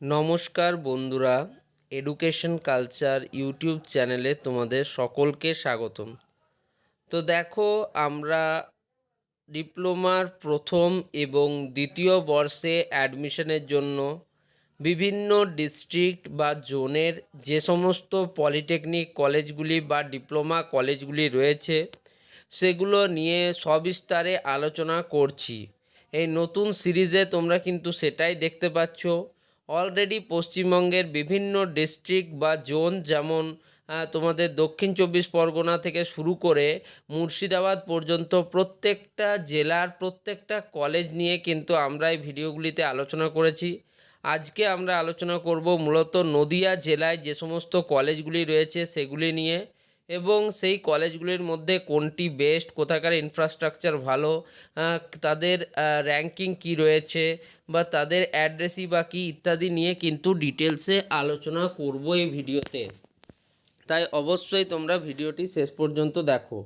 নমস্কার বন্ধুরা, education culture YouTube চ্যানেলে তোমাদের সকলকে স্বাগতম। তো দেখো, আমরা ডিপ্লোমার প্রথম এবং দ্বিতীয় বর্ষে অ্যাডমিশনের জন্য বিভিন্ন ডিস্ট্রিক্ট বা জোনের যে সমস্ত পলিটেকনিক কলেজগুলি বা ডিপ্লোমা কলেজগুলি রয়েছে সেগুলো নিয়ে সবিস্তারে আলোচনা করছি। এই নতুন সিরিজে তোমরা কিন্তু সেটাই দেখতে পাচ্ছ। অলরেডি পশ্চিমবঙ্গের বিভিন্ন ডিস্ট্রিক্ট বা জোন, যেমন তোমাদের দক্ষিণ চব্বিশ পরগনা থেকে শুরু করে মুর্শিদাবাদ পর্যন্ত প্রত্যেকটা জেলার প্রত্যেকটা কলেজ নিয়ে কিন্তু আমরা এই ভিডিওগুলিতে আলোচনা করেছি। আজকে আমরা আলোচনা করব মূলত নদিয়া জেলায় যে সমস্ত কলেজগুলি রয়েছে সেগুলি নিয়ে, এবং সেই কলেজগুলির মধ্যে কোনটি বেস্ট, কোথাকার ইনফ্রাস্ট্রাকচার ভালো, তাদের র্যাঙ্কিং কি রয়েছে, বা তাদের অ্যাড্রেসই বা কী ইত্যাদি নিয়ে কিন্তু ডিটেলসে আলোচনা করব এই ভিডিওতে। তাই অবশ্যই তোমরা ভিডিওটি শেষ পর্যন্ত দেখো।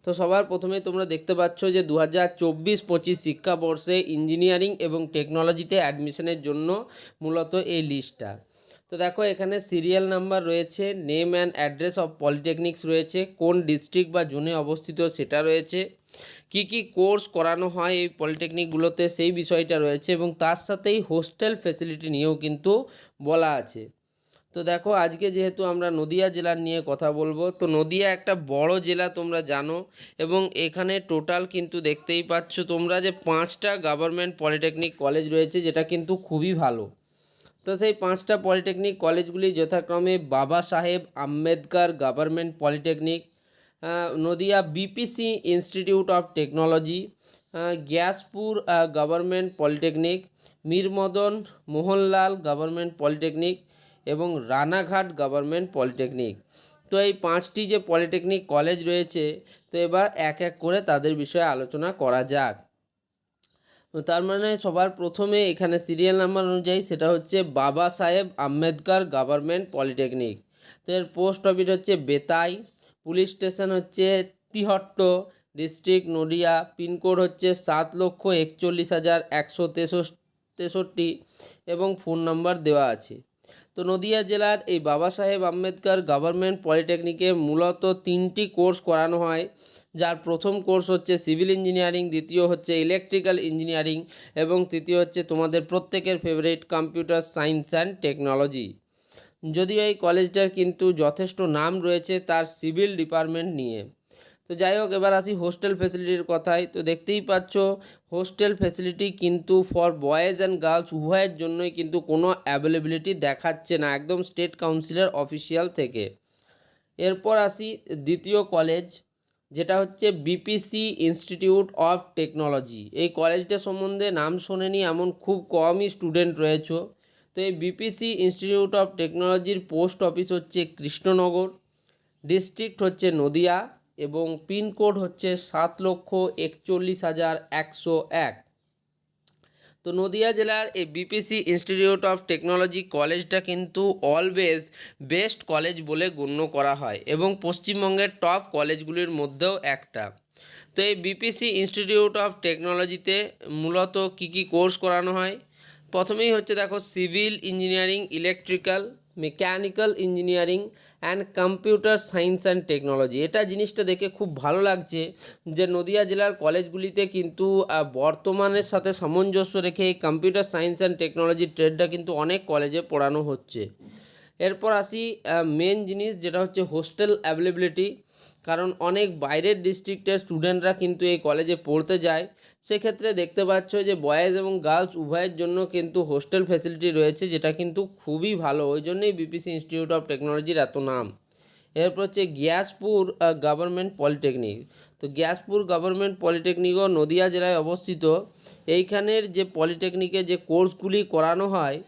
তো সবার প্রথমে তোমরা দেখতে পাচ্ছ যে 2024-25 শিক্ষাবর্ষে ইঞ্জিনিয়ারিং এবং টেকনোলজিতে অ্যাডমিশনের জন্য মূলত এই লিস্টটা। তো দেখো, এখানে সিরিয়াল নাম্বার রয়েছে, name and address of polytechnics রয়েছে, কোন ডিস্ট্রিক্ট বা জোনে অবস্থিত সেটা রয়েছে, কি কি কোর্স করানো হয় এই পলিটেকনিকগুলোতে সেই বিষয়টা রয়েছে, এবং তার সাথেই হোস্টেল ফেসিলিটি নিয়েও কিন্তু বলা আছে। তো দেখো, আজকে যেহেতু আমরা নদিয়া জেলার নিয়ে কথা বলবো, তো নদিয়া একটা বড় জেলা তোমরা জানো, এবং এখানে টোটাল কিন্তু দেখতেই পাচ্ছ তোমরা যে 5টা গভর্নমেন্ট পলিটেকনিক কলেজ রয়েছে, যেটা কিন্তু খুবই ভালো। তো সেই 5টা পলিটেকনিক কলেজগুলি যথাক্রমে Baba Saheb Ambedkar government polytechnic, Nadia BPC institute of technology, Gaspur government polytechnic, Mirmadan Mohanlal government polytechnic এবং রানাঘাট গভর্নমেন্ট পলিটেকনিক। তো এই 5টি যে পলিটেকনিক কলেজ রয়েছে, তো এবার এক এক করে তাদের বিষয়ে আলোচনা করা যাক। তার মানে সবার প্রথমে এখানে সিরিয়াল নাম্বার অনুযায়ী সেটা হচ্ছে বাবা সাহেব আম্বেদকর গভর্নমেন্ট পলিটেকনিক। তো এর পোস্ট অফিস হচ্ছে বেতাই, পুলিশ স্টেশন হচ্ছে তিহট্ট, ডিস্ট্রিক্ট নদিয়া, পিনকোড হচ্ছে 7,41,163 এবং ফোন নাম্বার দেওয়া আছে। তো নদিয়া জেলার এই বাবা সাহেব আম্বেদকর গভর্নমেন্ট পলিটেকনিকে মূলত 3টি কোর্স করানো হয়, যার প্রথম কোর্স হচ্ছে সিভিল ইঞ্জিনিয়ারিং, দ্বিতীয় হচ্ছে ইলেকট্রিক্যাল ইঞ্জিনিয়ারিং এবং তৃতীয় হচ্ছে তোমাদের প্রত্যেকের favourite computer science and technology. যদিও এই কলেজটার কিন্তু যথেষ্ট নাম রয়েছে তার সিভিল ডিপার্টমেন্ট নিয়ে। তো যাই হোক, এবার আসি হোস্টেল ফেসিলিটির কথায়। তো দেখতেই পাচ্ছ হোস্টেল ফেসিলিটি কিন্তু ফর বয়েজ অ্যান্ড গার্লস উভয়ের জন্যই কিন্তু কোনো অ্যাভেলেবিলিটি দেখাচ্ছে না, একদম স্টেট কাউন্সিলের অফিসিয়াল থেকে। এরপর আসি দ্বিতীয় কলেজ, যেটা হচ্ছে বিপিসি ইনস্টিটিউট অফ টেকনোলজি। এই কলেজটা সম্বন্ধে নাম শোনেনি এমন খুব কমই স্টুডেন্ট রয়েছে। তো এই বিপিসি ইনস্টিটিউট অফ টেকনোলজির পোস্ট অফিস হচ্ছে কৃষ্ণনগর, ডিস্ট্রিক্ট হচ্ছে নদিয়া এবং পিনকোড হচ্ছে 7,41,101। তো নদিয়া জেলার এই বিপিসি ইনস্টিটিউট অফ টেকনোলজি কলেজটা কিন্তু অলওয়েজ বেস্ট কলেজ বলে গণ্য করা হয় এবং পশ্চিমবঙ্গের টপ কলেজগুলির মধ্যেও একটা। তো এই বিপিসি ইনস্টিটিউট অফ টেকনোলজিতে মূলত কি কি কোর্স করানো হয়? প্রথমেই হচ্ছে দেখো, civil engineering, electrical, mechanical engineering and computer science and technology. এটা জিনিসটা দেখে খুব ভালো লাগছে যে নদিয়া জেলার কলেজগুলিতে কিন্তু বর্তমানের সাথে সামঞ্জস্য রেখে এই কম্পিউটার সায়েন্স অ্যান্ড টেকনোলজি ট্রেডটা কিন্তু অনেক কলেজে পড়ানো হচ্ছে। এরপর আসি মেন জিনিস, যেটা হচ্ছে হোস্টেল অ্যাভেলেবিলিটি। কারণ অনেক বাইরের ডিস্ট্রিক্টের স্টুডেন্টরা কিন্তু এই কলেজে পড়তে যায়, সেক্ষেত্রে দেখতে পাচ্ছ যে বয়েজ এবং গার্লস উভয়ের জন্য কিন্তু হোস্টেল ফেসিলিটি রয়েছে, যেটা কিন্তু খুবই ভালো। ওই জন্যই বিপিসি ইনস্টিটিউট অফ টেকনোলজির এত নাম। এরপর হচ্ছে গ্যাসপুর গভর্নমেন্ট পলিটেকনিক। তো গ্যাসপুর গভর্নমেন্ট পলিটেকনিকও নদিয়া জেলায় অবস্থিত। এইখানের যে পলিটেকনিকে যে কোর্সগুলি করানো হয়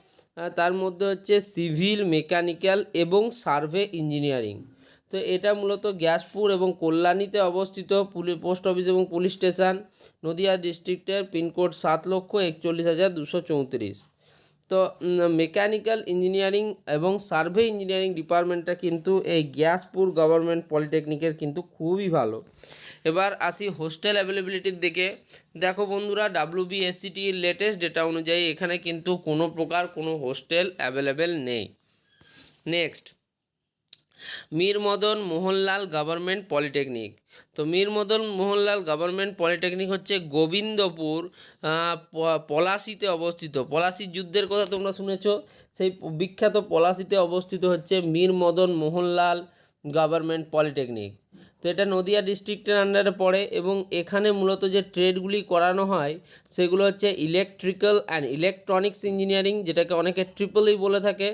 তার মধ্যে হচ্ছে সিভিল, মেকানিক্যাল এবং সার্ভে ইঞ্জিনিয়ারিং। তো এটা মূলত গ্যাসপুর এবং কল্যাণীতে অবস্থিত। পোস্ট অফিস এবং পুলিশ স্টেশন নদিয়া ডিস্ট্রিক্টের, পিনকোড 7,41,234। তো মেকানিক্যাল ইঞ্জিনিয়ারিং এবং সার্ভে ইঞ্জিনিয়ারিং ডিপার্টমেন্টটা কিন্তু এই গ্যাসপুর গভর্নমেন্ট পলিটেকনিকের কিন্তু খুবই ভালো। এবার আসি হোস্টেল অ্যাভেলেবিলিটির দিকে। দেখো বন্ধুরা, WBSCTর লেটেস্ট ডেটা অনুযায়ী এখানে কিন্তু কোনো প্রকার কোনো হোস্টেল অ্যাভেলেবেল নেই। Next, Mir Madan Mohanlal government polytechnic. তো মীর মদন মোহনলাল গভর্নমেন্ট পলিটেকনিক হচ্ছে গোবিন্দপুর পলাশিতে অবস্থিত। পলাশির যুদ্ধের কথা তোমরা শুনেছো, সেই বিখ্যাত পলাশিতে অবস্থিত হচ্ছে মীর মদন মোহনলাল গভর্নমেন্ট পলিটেকনিক। তো এটা নদিয়া ডিস্ট্রিক্টের আন্ডারে পড়ে এবং এখানে মূলত যে ট্রেডগুলি করানো হয় সেগুলো হচ্ছে ইলেকট্রিক্যাল অ্যান্ড ইলেকট্রনিক্স ইঞ্জিনিয়ারিং, যেটাকে অনেকে ট্রিপলই বলে থাকে,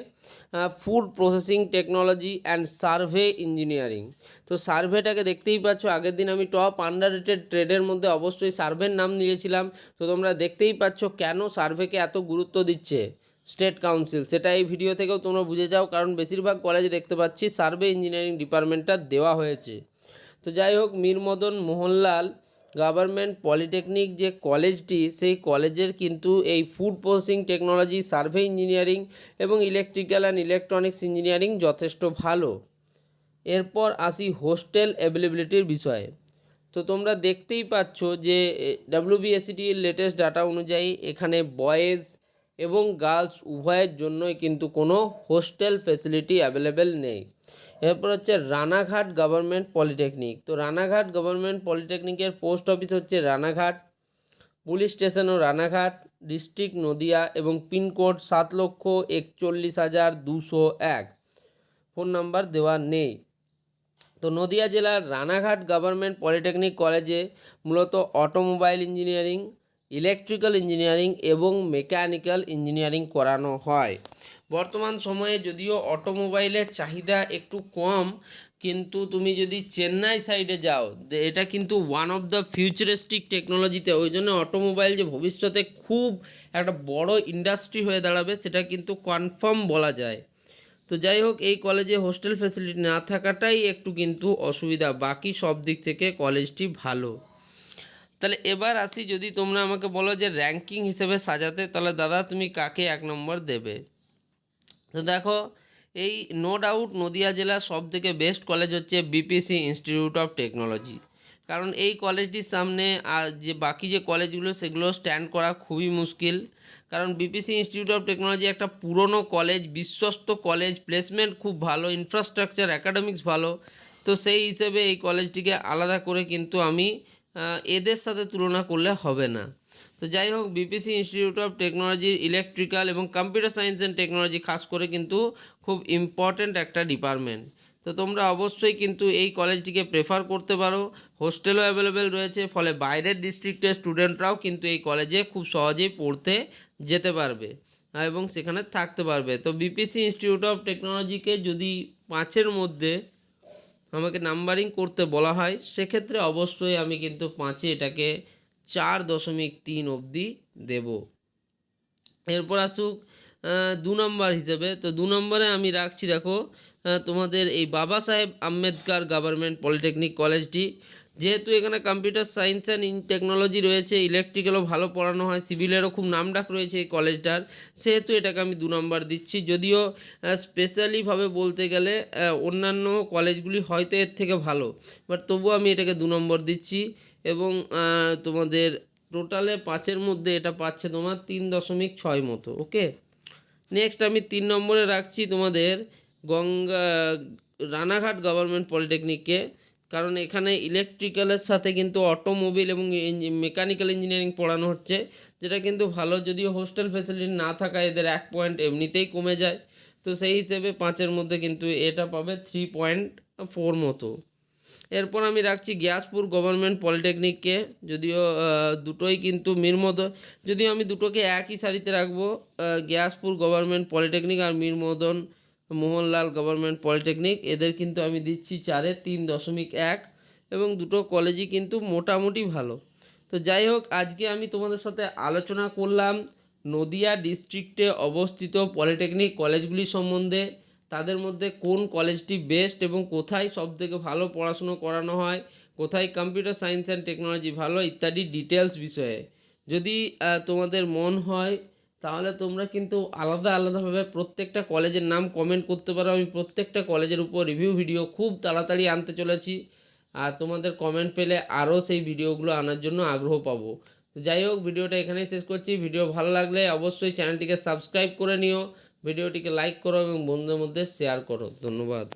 food processing technology and survey engineering. তো সার্ভেটাকে দেখতেই পাচ্ছ, আগের দিন আমি টপ আন্ডাররেটেড ট্রেডের মধ্যে অবশ্যই সার্ভের নাম নিয়েছিলাম। তো তোমরা দেখতেই পাচ্ছ কেন সার্ভেকে এত গুরুত্ব দিচ্ছে স্টেট কাউন্সিল, সেটা এই ভিডিও থেকেও তোমরা বুঝে যাও, কারণ বেশিরভাগ কলেজে দেখতে পাচ্ছি সার্ভে ইঞ্জিনিয়ারিং ডিপার্টমেন্টটা দেওয়া হয়েছে। তো যাই হোক, মীর মদন মোহনলাল গভর্নমেন্ট পলিটেকনিক যে কলেজটি, সেই কলেজের কিন্তু এই food processing technology, survey engineering এবং ইলেকট্রিক্যাল অ্যান্ড ইলেকট্রনিক্স ইঞ্জিনিয়ারিং যথেষ্ট ভালো। এরপর আসি হোস্টেল অ্যাভেলেবিলিটির বিষয়ে। তো তোমরা দেখতেই পাচ্ছ যে WBSCTর লেটেস্ট ডাটা অনুযায়ী এখানে বয়েজ এবং গার্লস উভয়ের জন্যই কিন্তু কোনো হোস্টেল ফেসিলিটি অ্যাভেলেবেল নেই। এরপর হচ্ছে রানাঘাট গভর্নমেন্ট পলিটেকনিক। তো রানাঘাট গভর্নমেন্ট পলিটেকনিকের পোস্ট অফিস হচ্ছে রানাঘাট, পুলিশ স্টেশনও রানাঘাট, ডিস্ট্রিক্ট নদিয়া এবং পিনকোড 7,41,201। ফোন নাম্বার দেওয়া নেই। তো নদিয়া জেলার রানাঘাট গভর্নমেন্ট পলিটেকনিক কলেজে মূলত অটোমোবাইল ইঞ্জিনিয়ারিং, ইলেকট্রিক্যাল ইঞ্জিনিয়ারিং এবং মেকানিক্যাল ইঞ্জিনিয়ারিং করানো হয়। বর্তমান সময়ে যদিও অটোমোবাইলের চাহিদা একটু কম, কিন্তু তুমি যদি চেন্নাই সাইডে যাও, এটা কিন্তু ওয়ান অফ দ্য ফিউচারিস্টিক টেকনোলজিতে, ওই জন্য অটোমোবাইল যে ভবিষ্যতে খুব একটা বড় ইন্ডাস্ট্রি হয়ে দাঁড়াবে সেটা কিন্তু কনফার্ম বলা যায়। তো যাই হোক, এই কলেজে হোস্টেল ফ্যাসিলিটি না থাকাটাই একটু কিন্তু অসুবিধা, বাকি সব দিক থেকে কলেজটি ভালো। তাহলে এবার আসি, যদি তোমরা আমাকে বলো যে র্যাঙ্কিং হিসেবে সাজাতে, তাহলে দাদা তুমি কাকে 1 নম্বর দেবে? তো দেখো, এই নো ডাউট নদিয়া জেলার সব থেকে বেস্ট কলেজ হচ্ছে BPC ইনস্টিটিউট অফ টেকনোলজি, কারণ এই কলেজটির সামনে আর যে বাকি যে কলেজগুলো সেগুলো স্ট্যান্ড করা খুবই মুশকিল। কারণ BPC ইনস্টিটিউট অফ টেকনোলজি একটা পুরনো কলেজ, বিশ্বস্ত কলেজ, প্লেসমেন্ট খুব ভালো, ইনফ্রাস্ট্রাকচার অ্যাকাডেমিক্স ভালো। তো সেই হিসেবে এই কলেজটিকে আলাদা করে কিন্তু আমি এদের সাথে তুলনা করলে হবে না। তো যাই হোক, BPC ইনস্টিটিউট অফ টেকনোলজির ইলেকট্রিক্যাল এবং কম্পিউটার সায়েন্স অ্যান্ড টেকনোলজি খাস করে কিন্তু খুব ইম্পর্ট্যান্ট একটা ডিপার্টমেন্ট। তো তোমরা অবশ্যই কিন্তু এই কলেজটিকে প্রেফার করতে পারো। হোস্টেলও অ্যাভেলেবেল রয়েছে, ফলে বাইরের ডিস্ট্রিক্টের স্টুডেন্টরাও কিন্তু এই কলেজে খুব সহজেই পড়তে যেতে পারবে এবং সেখানে থাকতে পারবে। তো BPC ইনস্টিটিউট অফ টেকনোলজিকে যদি 5-এর মধ্যে আমাকে নাম্বারিং করতে বলা হয়, সেক্ষেত্রে অবশ্যই আমি কিন্তু 5-এ এটাকে 4.3 অবধি দেব। এরপর আসুক 2 নম্বর হিসেবে। তো 2 নম্বরে আমি রাখছি, দেখো, তোমাদের এই বাবা সাহেব আম্বেদকর গভর্নমেন্ট পলিটেকনিক কলেজটি। যেহেতু এখানে কম্পিউটার সায়েন্স অ্যান্ড টেকনোলজি রয়েছে, ইলেকট্রিক্যালও ভালো পড়ানো হয়, সিভিলেরও খুব নামডাক রয়েছে এই কলেজটার, সেহেতু এটাকে আমি 2 নম্বর দিচ্ছি। যদিও স্পেশালিভাবে বলতে গেলে অন্যান্য কলেজগুলি হয়তো এর থেকে ভালো, বাট তবুও আমি এটাকে 2 নম্বর দিচ্ছি। এবং তোমাদের টোটালে 5-এর মধ্যে এটা পাচ্ছে তোমার 3.6 মতো। ওকে, নেক্সট আমি 3 নম্বরে রাখছি তোমাদের রানাঘাট গভর্নমেন্ট পলিটেকনিককে, কারণ এখানে ইলেকট্রিক্যালের সাথে কিন্তু অটোমোবাইল এবং মেকানিক্যাল ইঞ্জিনিয়ারিং পড়ানো হচ্ছে, যেটা কিন্তু ভালো। যদিও হোস্টেল ফ্যাসিলিটি না থাকায় এদের 1 পয়েন্ট এমনিতেই কমে যায়। তো সেই হিসেবে 5-এর মধ্যে কিন্তু এটা পাবে 3.4 মতো। এরপর আমি রাখছি গ্যাসপুর গভর্নমেন্ট পলিটেকনিককে। যদিও দুটোই কিন্তু মীর মদন, যদিও আমি দুটোকে একই সারিতে রাখবো, গ্যাসপুর গভর্নমেন্ট পলিটেকনিক আর মীর মদন মোহনলাল গভর্নমেন্ট পলিটেকনিক, এদের কিন্তু আমি দিচ্ছি 4-এ 3.1। এবং দুটো কলেজই কিন্তু মোটামুটি ভালো। তো যাই হোক, আজকে আমি তোমাদের সাথে আলোচনা করলাম নদিয়া ডিস্ট্রিক্টে অবস্থিত পলিটেকনিক কলেজগুলি সম্বন্ধে, তাদের মধ্যে কোন কলেজটি বেস্ট এবং কোথায় সবথেকে ভালো পড়াশুনো করানো হয়, কোথায় কম্পিউটার সায়েন্স অ্যান্ড টেকনোলজি ভালো, ইত্যাদি ডিটেলস বিষয়ে। যদি তোমাদের মন হয় তাহলে তোমরা কিন্তু আলাদা আলাদাভাবে প্রত্যেকটা কলেজের নাম কমেন্ট করতে পারো। আমি প্রত্যেকটা কলেজের উপর রিভিউ ভিডিও খুব তাড়াতাড়ি আনতে চলেছি। আর তোমাদের কমেন্ট পেলে আরও সেই ভিডিওগুলো আনার জন্য আগ্রহ পাবো। তো যাই হোক, ভিডিওটা এখানেই শেষ করছি। ভিডিও ভালো লাগলে অবশ্যই চ্যানেলটিকে সাবস্ক্রাইব করে নিও, ভিডিওটিকে লাইক করো এবং বন্ধুদের মধ্যে শেয়ার করো। ধন্যবাদ।